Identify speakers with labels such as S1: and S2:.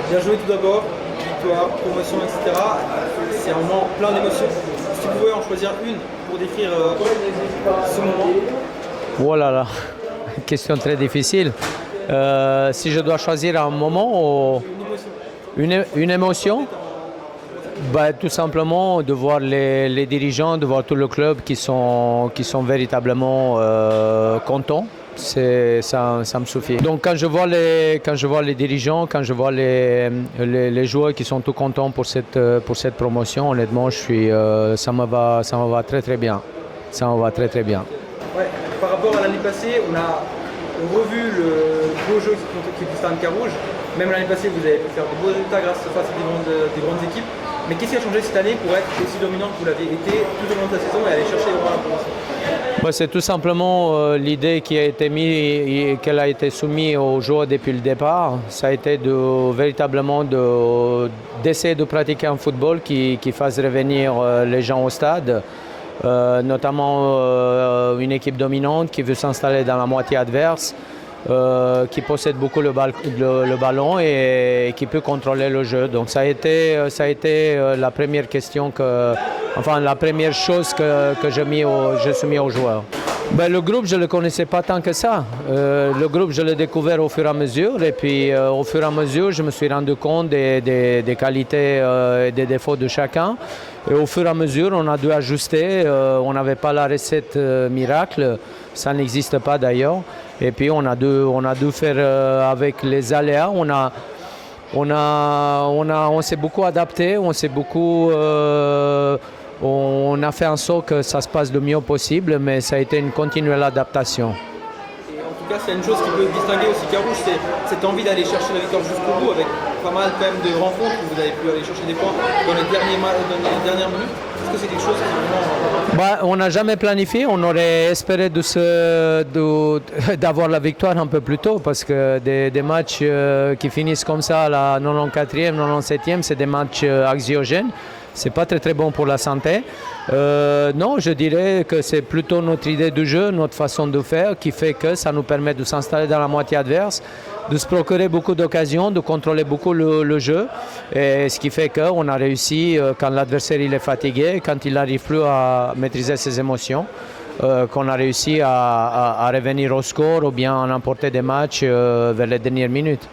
S1: Bien joué tout d'abord, victoire, promotion, etc. C'est un moment plein d'émotions. Si tu pouvais en choisir une pour décrire ce moment.
S2: Oh là là, question très difficile. Si je dois choisir un moment ou une émotion, bah, tout simplement de voir les dirigeants, de voir tout le club qui sont véritablement contents. Ça me suffit. Donc quand je vois les dirigeants, quand je vois les joueurs qui sont tout contents pour cette promotion, honnêtement, ça me va très très bien. Ça me va très très bien.
S1: Ouais, par rapport à l'année passée, on a revu le beau jeu qui est Stade Carouge. Même l'année passée, vous avez pu faire de beaux résultats grâce face à des grandes équipes. Mais qu'est-ce qui a changé cette année pour être aussi dominant que vous l'aviez été tout au long de la saison et aller chercher vraiment la promotion?
S2: C'est tout simplement l'idée qui a été mise, qu'elle a été soumise aux joueurs depuis le départ. Ça a été véritablement d'essayer de pratiquer un football qui fasse revenir les gens au stade. Notamment une équipe dominante qui veut s'installer dans la moitié adverse, qui possède beaucoup le ballon et qui peut contrôler le jeu. Donc ça a été la première question la première chose que je suis mis aux joueurs. Le groupe, je ne le connaissais pas tant que ça. Le groupe, je l'ai découvert au fur et à mesure. Et puis, au fur et à mesure, je me suis rendu compte des qualités et des défauts de chacun. Et au fur et à mesure, on a dû ajuster. On n'avait pas la recette miracle. Ça n'existe pas d'ailleurs. Et puis, on a dû faire avec les aléas. On s'est beaucoup adapté. On a fait en sorte que ça se passe le mieux possible, mais ça a été une continuelle adaptation.
S1: Et en tout cas, c'est une chose qui peut distinguer aussi Carouge, c'est cette envie d'aller chercher la victoire jusqu'au bout, avec pas mal quand même de rencontres où vous avez pu aller chercher des points dans les dernières minutes. Est-ce que c'est quelque chose qui vraiment...
S2: On n'a jamais planifié, on aurait espéré d'avoir la victoire un peu plus tôt, parce que des matchs qui finissent comme ça à la 94e, 97e, c'est des matchs anxiogènes. C'est pas très très bon pour la santé. Non, je dirais que c'est plutôt notre idée du jeu, notre façon de faire qui fait que ça nous permet de s'installer dans la moitié adverse, de se procurer beaucoup d'occasions, de contrôler beaucoup le jeu. Et ce qui fait qu'on a réussi, quand l'adversaire il est fatigué, quand il n'arrive plus à maîtriser ses émotions, qu'on a réussi à revenir au score ou bien à emporter des matchs vers les dernières minutes.